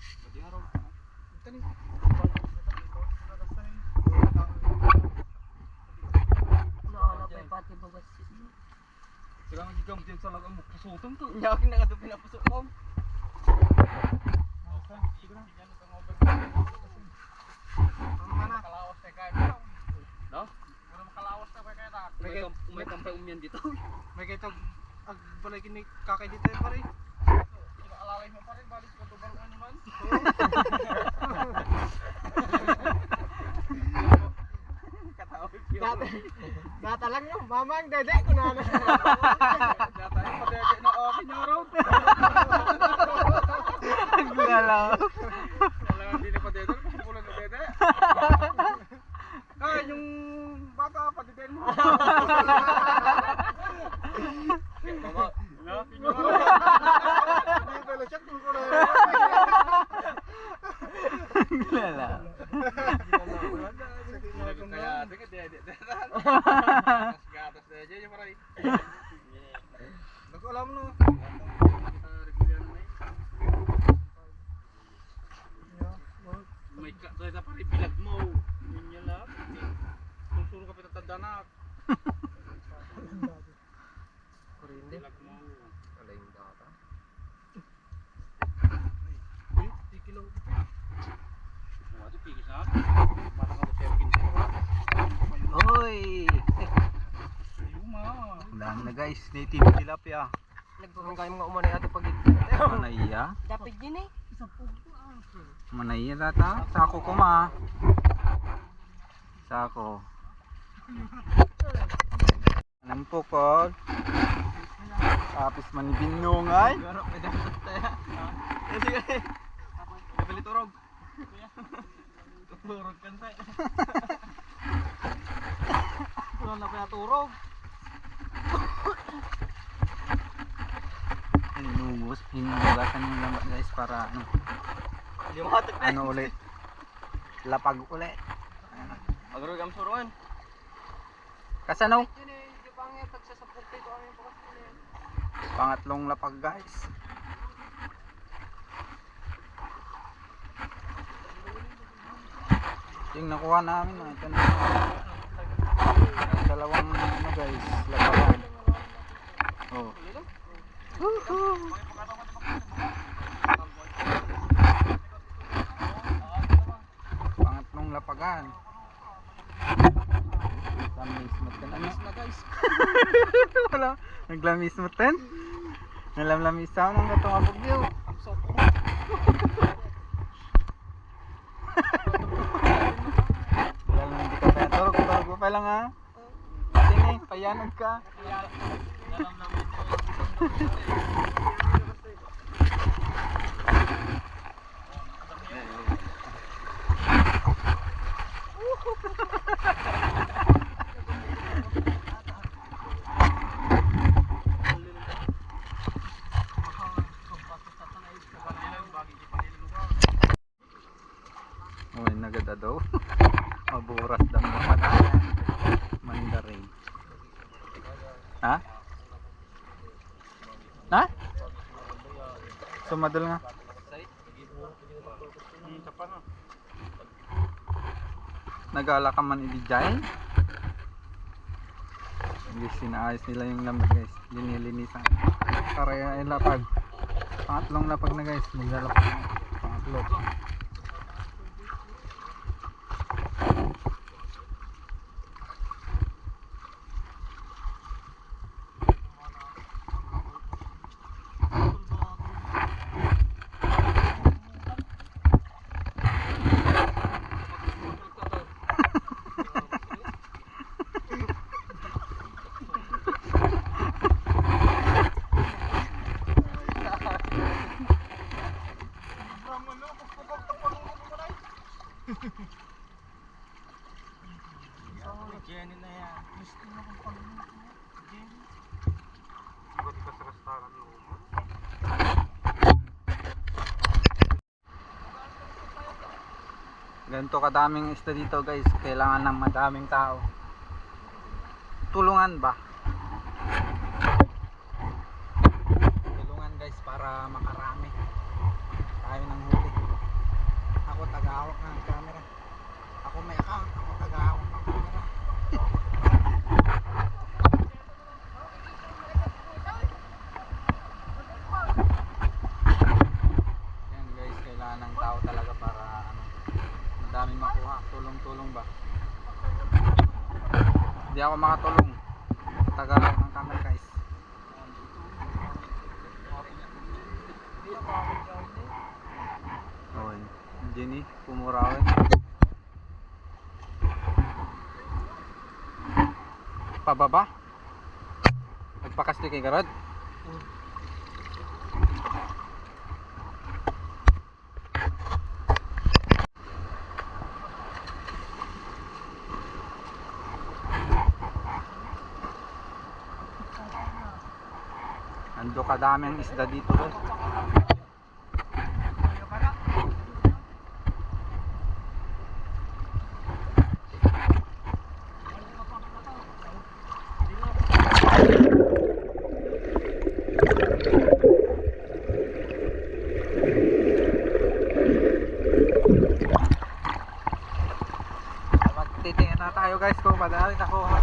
Pwede araw. Tani. Nakalapay pati bagas. Sila nga gigam din sa lagang mo pusutong to. Nyakin na nga ito pinapusok ko. Makalawas na kaya. No? Wala makalawas na kaya ta. May kampay umyan dito. May kaya ito balay kini kakay dito pare. Alalay mo pare balik ko tubang ano man. Gata lang yung mamang dede ko na. Gata yung padede na okay nyo raw. Galaw. Wala nga din na padede. Kumpulan na dede. Ah, yung bata padede mo. Mama, no? Hindi pala siya kung kuna. Galaw. Kaya tingin dede. Gatas dede yung maray. Naku alam no. May kaya pa rin bilag mo. Yun yun lang. Susuro ka pinatadanak. Bilag mo. Alay yung data. Tikilaw. Ito pigis na. Parang ako sa'yo ginto. Hoy! Ayuma. Dami na guys, native tilapia. Nagpapangkay mga umanay ato pag Manaya? dapat din eh. Manaya data? Sako ko ma. Sako. Anong pukod? Tapos manibinungay. Garap may dapat tayo. Sige. Nabili turog. Turog kan tayo. Wala na kaya turog. Hinugasan yung lambat guys para ano, Limatak na. ano ulit. Lapag ulit. Agrog ang suruan. Kasano? Yun eh, di ba nga tagsasapot dito kami bukas din eh. Pangatlong lapag guys. Yung nakuha namin ito na dalawang ano guys, lapagan. Oh. Pangatlong lapagan. Lamis mo ten ano na guys. Wala, naglamis mo ten. Nalamlamis sa nang gatong apogyo. Wala lang hindi ka pa turog mo pa lang ha. Sini, payanag ka. Uy, nagada daw. Maburas daw na pala. Mandarin. Ha? Ha? Sumadol nga. Nagala ka man i-design. Hindi sinaayos nila yung lambat guys. Linilinisan. Karaya ay lapag. Pangatlong lapag na guys. Maglalapag na. Pangatlo. Jenny na yan. Gusto na kung paano mo. Jenny. Ba't ka sa restaurant mo? Ganito kadaming isda dito guys. Kailangan ng madaming tao. Tulungan ba? Tulungan guys para makarami tayo ng huli. Ako tagahawak ng camera. Ako may account. Ako tagahawak ng camera. Yan guys, kailangan ng tao talaga para ano, madaming makuha. Tulong-tulong ba? Hindi ako makatulong. Tagalog ng camera guys. Oh, Jenny, pumurawin. Pababa? Nagpakasli kay Garod? Ando kadami ang isda dito guys. Magtitingin na tayo guys kung madami nakuha.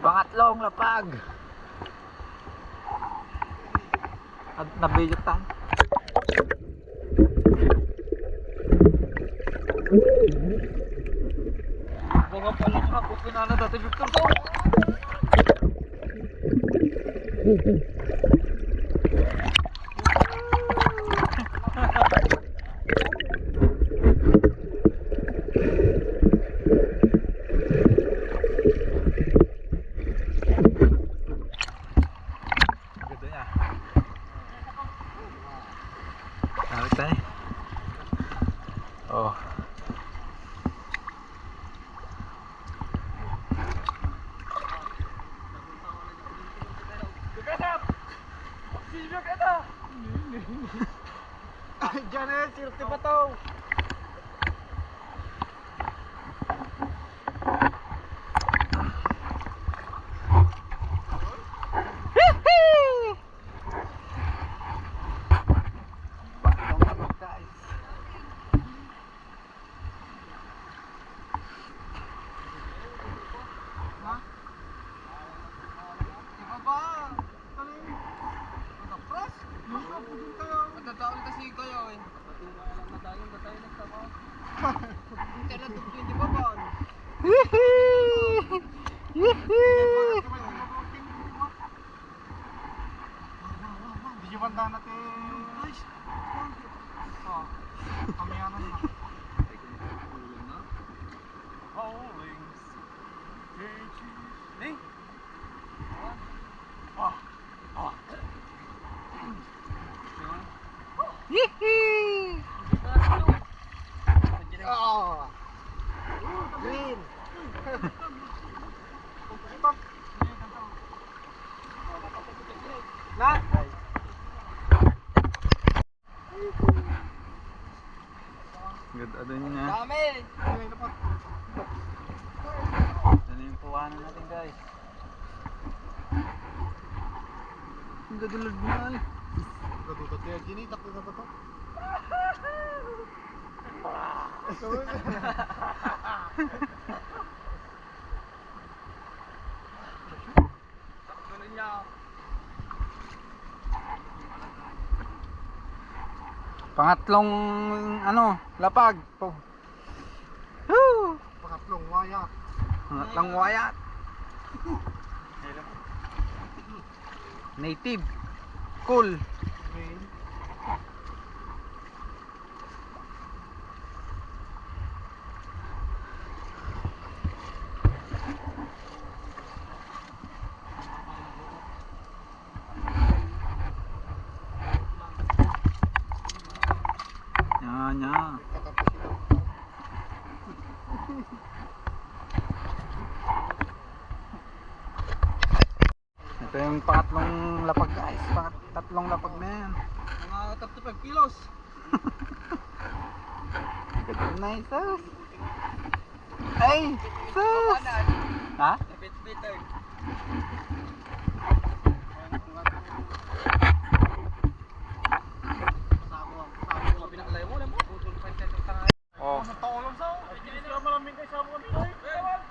Pangatlong lapag. At nabiyutan. Baga pala ako pinana dati Victor ko. Ganda niya. Tawag tayo. Oh. Diyan na, sirte pa to. Batong labag guys. Ha? Iba ba? Nakapras? Nakapudin tayo. Matataon kasi kayo eh. Madayon ba tayo nagtama? Kailan ito hindi ba ba? Di banda natin. Guys. Oh. Kamiyanan na. Oh, wings. Hey. Oh. Oh. Yee! Oh. Green. Ang gadulad na ay. Gatutot kaya ginitak ko na ba to? Ganun niya. Pangatlong ano, lapag. Po. Woo! Pangatlong waya. Pangatlong wayat. Native. Cool. Main. Yan, yan. Katapos ito. Ito yung pangatlong lapag guys. Tatlong lapag na yan. Mga 35 kilos. Good night, sus. Ay, sus. Ha? Bit-bitan. Sabo pinakalay mo, alam mo? Putol pa siya sa tanga. Oh. Sa tao lang sa. Kaya malaming kayo sabo kami. Ay, tawag.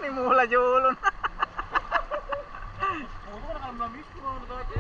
Ni mula julon. Puto ka nakalamis ko na dati.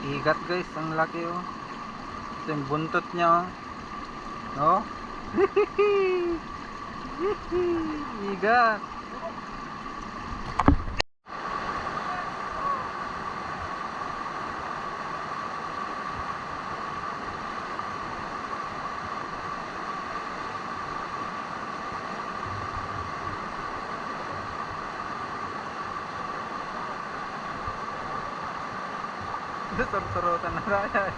Igat guys, ang laki oh. Ito yung buntot niya oh. Oh. Igat. Sor-sorotan na kaya eh.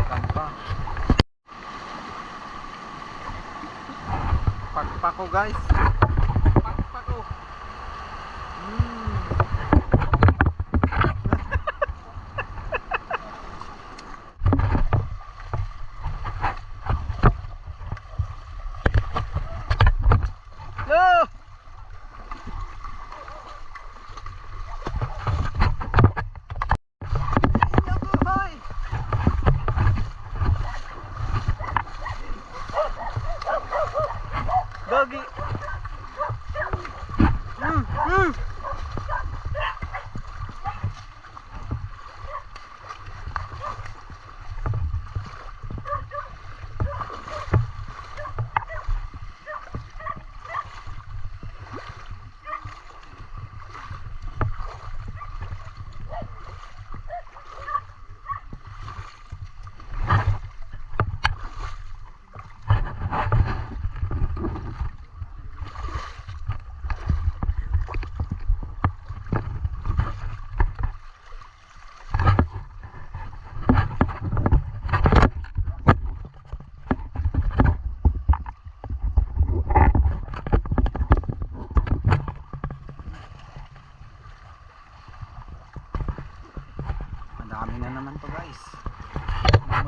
Kampa. Pakpako guys. Pako. No! Doggy. Madami na naman to guys.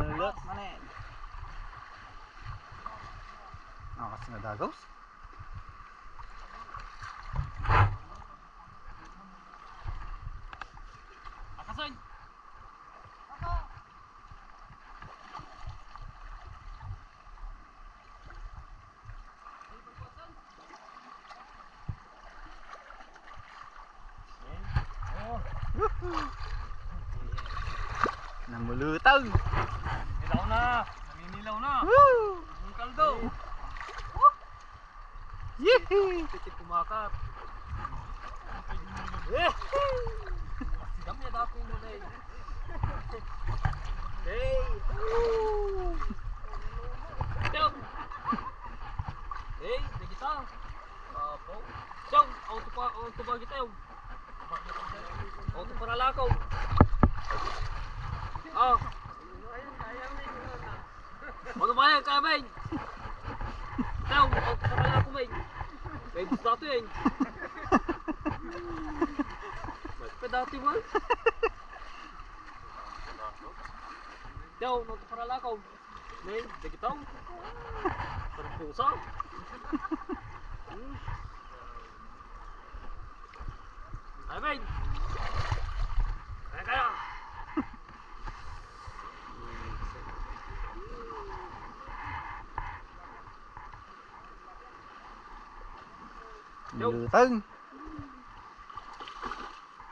Mulot manin. Akas na dagos. Akasan. tang. Nilaw na. Naninilaw na. Woo! Ang kaldo. Yee! Titik kumakat. Sidam niya dati mo na eh. Hey! Siyang! Hey, di kita. Apo. Siyang, auto pa kita yung. Auto para lakaw. Ah. Ano ba yan, kaya Ben? Siyang, auto para lakaw Ben. May gusto nato yan. May pedati mo. Siyang, auto para lakaw. Ben, di kita. Parang pusa. Ay, Ben! Kaya! Lutang.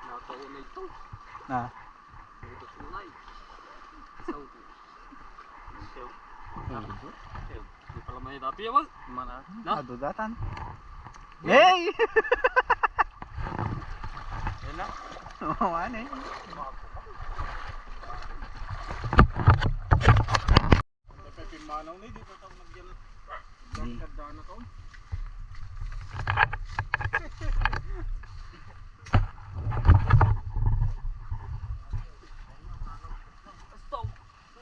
Nakaunay ito. Na. Ito sunay. Isaw ito. Isaw. Isaw. Di pala may dati yan, wag. Mana? Na? Adudatan. Yay! Yan na. Oo, ano eh. Manaw na, dito ito nagyan. Daan na ito.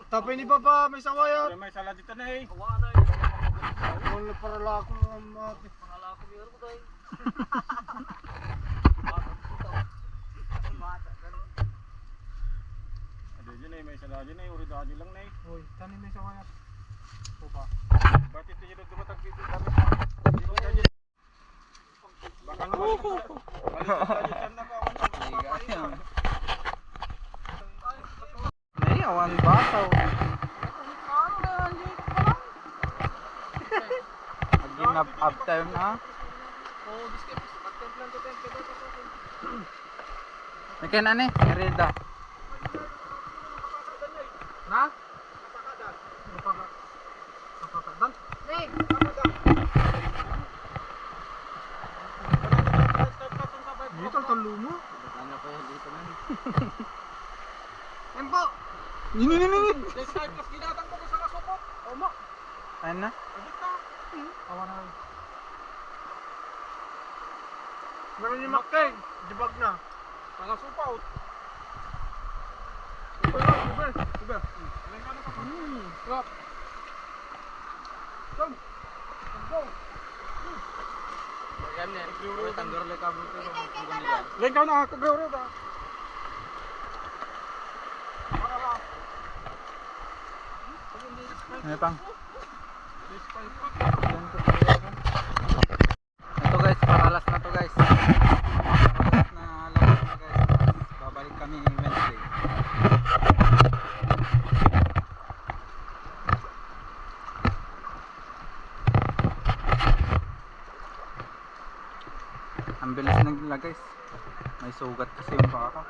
Tapi ni Papa, may sawaya. May sala dito na eh. Wala para lako ng mati. Para lako meron ko tayo. Ada dyan eh, may sala dyan eh. Uri dahil lang na eh. Hoy, tanin may sawaya. Papa. Ba't ito yung dumatag dito kami pa? Hindi mo dyan. Baka naman. Balik dyan na ba? Nay, awan basaw. Aginap up time na. Oh, biskit. Pagtemplan ko tempo. Nagkaya na ni, Merida. Na? Napakadan. Hey, dito ang lumo. Ano pa yan dito man? Tempo. Nini. Next time, plus ginatang ko sa kasupot. Omo. Ano na? Agit na. Awan na. Meron ni Makkeng. Dibag na. Nakasupaut. Uber. Stop. Go. Go. Yan yan. Tanggor lang kami ito. Lengkaw na ako gawin ito. Ano pang? Ito guys, paralas na to guys. Paralas na labas na guys. Babalik kami Wednesday. Ang bilis nagla guys. May sugat kasi yung paa ko.